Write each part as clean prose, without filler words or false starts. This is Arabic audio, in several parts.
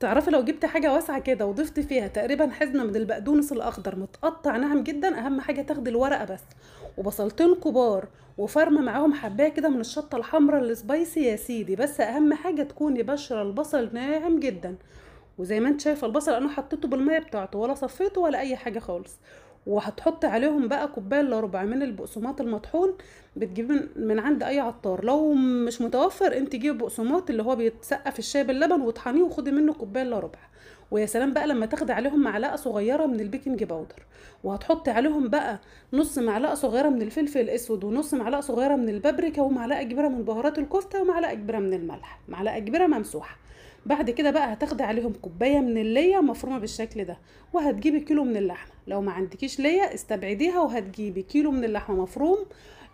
تعرفي لو جبت حاجه واسعه كده وضفت فيها تقريبا حزمه من البقدونس الاخضر متقطع ناعم جدا، اهم حاجه تاخدي الورقه بس، وبصلتين كبار، وفرمه معاهم حبايه كده من الشطه الحمراء السبايسي يا سيدي. بس اهم حاجه تكوني بشره البصل ناعم جدا. وزي ما انت شايفه البصل انا حطيته بالميه بتاعته ولا صفيته ولا اي حاجه خالص. وهتحط عليهم بقى كوبايه الا ربع من البقسماط المطحون. بتجيب من عند اي عطار، لو مش متوفر انت جيبي بقسماط اللي هو بيتسقى في الشاي باللبن وطحنيه وخدي منه كوبايه الا ربع. ويا سلام بقى لما تاخدي عليهم معلقه صغيره من البيكنج باودر، وهتحطي عليهم بقى نص معلقه صغيره من الفلفل الاسود، ونص معلقه صغيره من البابريكا، ومعلقه كبيره من بهارات الكفته، ومعلقه كبيره من الملح، معلقه كبيره ممسوحه. بعد كده بقى هتاخدي عليهم كوبايه من اللية مفرومه بالشكل ده. وهتجيبي كيلو من اللحمه، لو ما عندكيش ليا استبعديها وهتجيبي كيلو من اللحمه مفروم.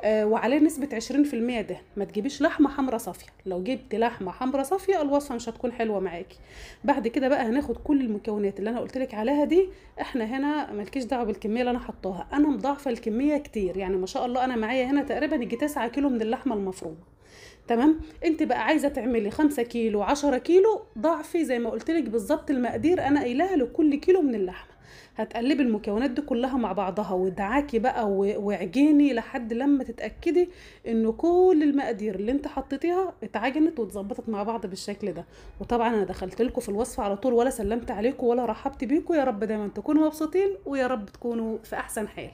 وعليه نسبة 20% دهن. ما تجيبيش لحمة حمرا صافية، لو جبت لحمة حمرا صافية الوصفة مش هتكون حلوة معاكي. بعد كده بقى هناخد كل المكونات اللي انا قلتلك عليها دي. احنا هنا مالكيش دعوة بالكمية اللي انا حطاها، انا مضاعفة الكمية كتير، يعني ما شاء الله انا معايا هنا تقريبا يجي 9 كيلو من اللحمة المفرومة. تمام. انت بقى عايزه تعملي 5 كيلو 10 كيلو، ضعفي زي ما قلت لك بالظبط المقادير انا قايلاها لكل كيلو من اللحمه. هتقلبي المكونات دي كلها مع بعضها وادعاكي بقى وعجيني لحد لما تتاكدي ان كل المقادير اللي انت حطيتيها اتعجنت واتظبطت مع بعض بالشكل ده. وطبعا انا دخلت لكم في الوصفه على طول، ولا سلمت عليكم ولا رحبت بيكم. يا رب دايما تكونوا مبسوطين، ويا رب تكونوا في احسن حال.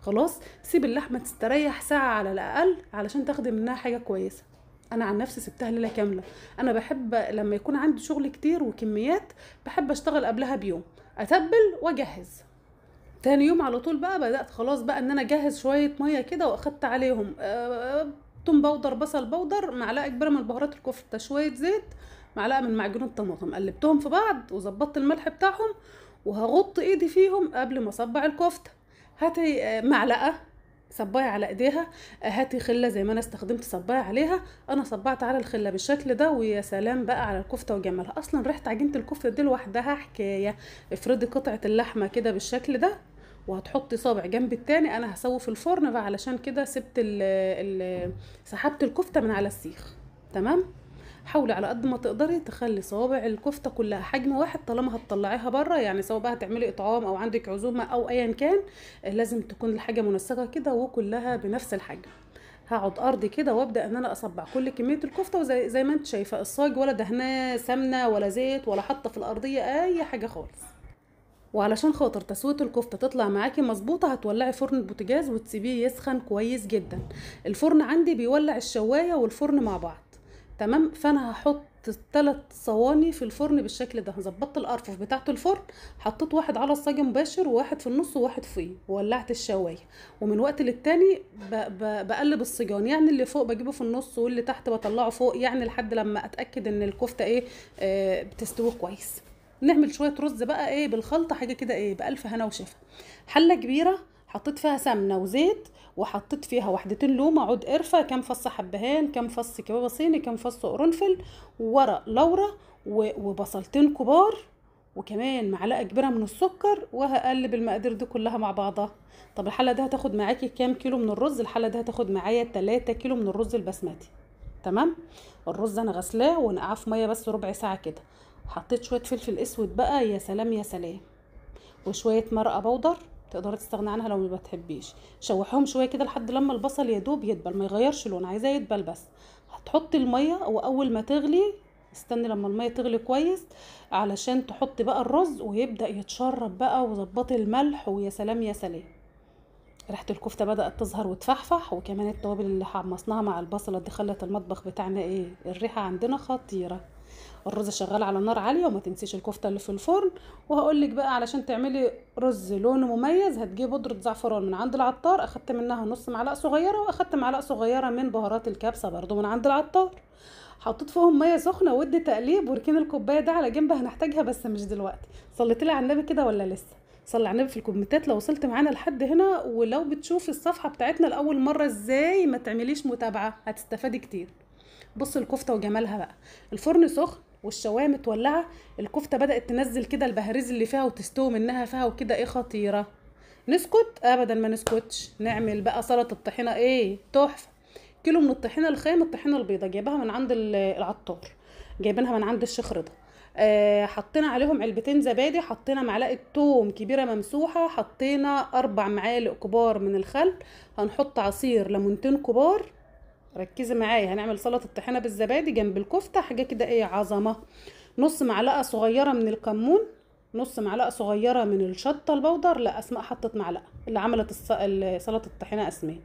خلاص، سيب اللحمه تستريح ساعه على الاقل علشان تاخدي منها حاجه كويسه. انا عن نفسي سبتها ليله كامله. انا بحب لما يكون عندي شغل كتير وكميات، بحب اشتغل قبلها بيوم، اتبل واجهز. تاني يوم على طول بقى بدأت خلاص بقى ان انا اجهز شويه ميه كده، واخدت عليهم توم باودر، بصل باودر، معلقه كبيره من بهارات الكفته، شويه زيت، معلقه من معجون الطماطم، قلبتهم في بعض وظبطت الملح بتاعهم. وهغط ايدي فيهم قبل ما اصبع الكفته. هاتي معلقه، صبايه على ايديها. هاتي خله زي ما انا استخدمت صبايه عليها. انا صبعت على الخله بالشكل ده، ويا سلام بقى على الكفته وجمالها، اصلا ريحه عجينه الكفته دي لوحدها حكايه. افردي قطعه اللحمه كده بالشكل ده، وهتحطي صابع جنب التاني. انا هسوي في الفرن بقى علشان كده سبت سحبت الكفته من على السيخ. تمام. حاولي على قد ما تقدري تخلي صوابع الكفته كلها حجم واحد طالما هتطلعيها بره، يعني سواء بقى هتعملي اطعام او عندك عزومه او ايا كان. لازم تكون الحاجه منسقه كده وكلها بنفس الحجم. هقعد ارضي كده وابدا ان انا اصبع كل كميه الكفته، وزي ما انت شايفه الصاج ولا دهناه سمنه ولا زيت ولا حاطه في الارضيه اي حاجه خالص. وعلشان خاطر تسويه الكفته تطلع معاكي مظبوطه، هتولعي فرن البوتاجاز وتسيبيه يسخن كويس جدا. الفرن عندي بيولع الشوايه والفرن مع بعض. تمام. فانا هحط 3 صواني في الفرن بالشكل ده. ظبطت الارفف بتاعه الفرن، حطيت واحد على الصاج مباشر، وواحد في النص، وواحد فوقيه، وولعت الشوايه. ومن وقت للتاني بقلب الصيجان، يعني اللي فوق بجيبه في النص واللي تحت بطلعه فوق، يعني لحد لما اتاكد ان الكفته ايه بتستوي كويس. نعمل شويه رز بقى ايه بالخلطه، حاجه كده ايه بالف هنا وشفا. حله كبيره حطيت فيها سمنه وزيت، وحطيت فيها وحدتين لومه، عود قرفه، كام فص حبهان، كام فص كبابه صيني، كام فص قرنفل، وورق لورا، وبصلتين كبار، وكمان معلقه كبيره من السكر. وهقلب المقادير دي كلها مع بعضها. طب الحله دي هتاخد معاكي كام كيلو من الرز؟ الحله دي هتاخد معايا 3 كيلو من الرز البسمتي. تمام. الرز انا غسلاه ونقعه في ميه بس ربع ساعه كده. حطيت شويه فلفل اسود بقى، يا سلام يا سلام، وشويه مرقه بودر، تقدري تستغني عنها لو ما بتحبيش. شوحهم شويه كده لحد لما البصل يدوب يدبل، ما يغيرش لون، عايزاه يدبل بس. هتحطي الميه، واول ما تغلي استني لما الميه تغلي كويس علشان تحطي بقى الرز ويبدا يتشرب بقى، وظبطي الملح، ويا سلام يا سلام. ريحه الكفته بدات تظهر وتفحفح، وكمان التوابل اللي حمصناها مع البصله دي خلت المطبخ بتاعنا ايه، الريحه عندنا خطيره. الرز شغال على نار عاليه، وما تنسيش الكفته اللي في الفرن. وهقولك بقى علشان تعملي رز لونه مميز، هتجيبي بودره زعفران من عند العطار، اخدت منها نص معلقه صغيره، واخدت معلقه صغيره من بهارات الكبسه برضو من عند العطار. حطيت فيهم ميه سخنه ودي تقليب، وركين الكوبايه ده على جنب هنحتاجها بس مش دلوقتي. صليتي لي على النبي كده ولا لسه؟ صلي على النبي في الكومنتات لو وصلت معانا لحد هنا. ولو بتشوفي الصفحه بتاعتنا لاول مره، ازاي ما تعمليش متابعه، هتستفادي كتير. بص الكفته وجمالها بقى. الفرن سخن والشوايه متولعه. الكفته بدات تنزل كده البهاريز اللي فيها وتستوي منها فيها وكده، ايه خطيره. نسكت؟ ابدا ما نسكتش. نعمل بقى سلطه الطحينه، ايه تحفه. كيلو من الطحينه الخام، الطحينه البيضه، جايباها من عند العطار، جايبينها من عند الشيخ رضا. حطينا عليهم علبتين زبادي، حطينا معلقه توم كبيره ممسوحه، حطينا 4 معالق كبار من الخل، هنحط عصير ليمونتين كبار. ركزي معايا، هنعمل سلطه الطحينه بالزبادي جنب الكفته، حاجه كده ايه عظمه. نص معلقه صغيره من الكمون، نص معلقه صغيره من الشطه البودر، لا اسماء حطت معلقه، اللي عملت سلطه الطحينه اسماء،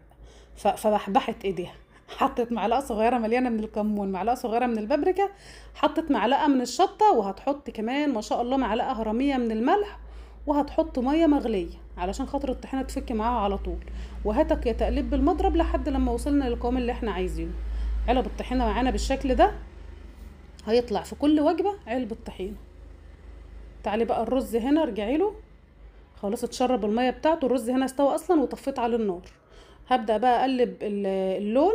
فبحبحت ايديها. حطت معلقه صغيره مليانه من الكمون، معلقه صغيره من البابريكا، حطت معلقه من الشطه، وهتحط كمان ما شاء الله معلقه هرميه من الملح، وهتحط ميه مغليه علشان خاطر الطحينه تفك معاها على طول. وهاتك يا تقليب بالمضرب لحد لما وصلنا للقوام اللي احنا عايزينه. علب الطحينه معانا بالشكل ده، هيطلع في كل وجبه علبه طحينه. تعالي بقى الرز هنا، ارجعي له، خلاص اتشرب الميه بتاعته، الرز هنا استوى اصلا وطفيت عليه النار. هبدأ بقى اقلب اللون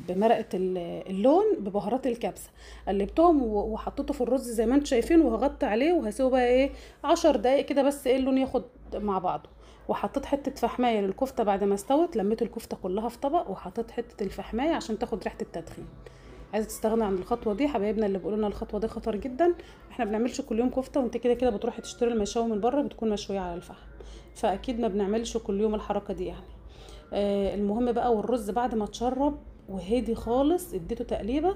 بمرقة اللون ببهارات الكبسة، قلبتهم وحطيته في الرز زي ما انتم شايفين، وهغطي عليه وهسيبه بقى ايه 10 دقايق كده، بس ايه اللون ياخد مع بعضه. وحطيت حتة فحماية للكفتة بعد ما استوت، لميت الكفتة كلها في طبق، وحطيت حتة الفحماية عشان تاخد ريحة التدخين. عايزه تستغنى عن الخطوه دي، حبايبنا اللي بيقولوا لنا الخطوه دي خطر جدا، احنا بنعملش كل يوم كفته، وانت كده كده بتروحي تشتري المشاوي من بره بتكون مشويه على الفحم، فاكيد ما بنعملش كل يوم الحركه دي يعني. المهم بقى، والرز بعد ما اتشرب وهدي خالص اديته تقليبه،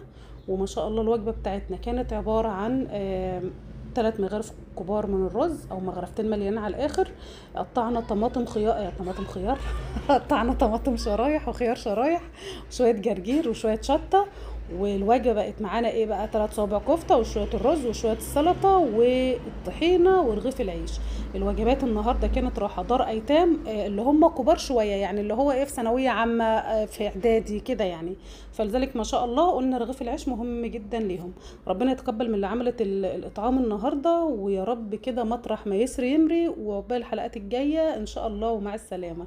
وما شاء الله الوجبه بتاعتنا كانت عباره عن 3 مغارف كبار من الرز، او مغرفتين مليانين على الاخر. قطعنا طماطم خيار، طماطم خيار قطعنا طماطم شرايح وخيار شرايح، وشويه جرجير وشويه شطه. والوجبه بقت معانا ايه بقى، 3 صوابع كفته وشويه الرز وشويه السلطه والطحينه ورغيف العيش. الوجبات النهارده كانت راحه دار ايتام، اللي هم كبار شويه يعني، اللي هو ايه في ثانويه عامه، في اعدادي كده يعني، فلذلك ما شاء الله قلنا رغيف العيش مهم جدا ليهم. ربنا يتقبل من اللي عملت الاطعام النهارده، ويا رب كده مطرح ما يسري يمري، وعقبال الحلقات الجايه ان شاء الله، ومع السلامه.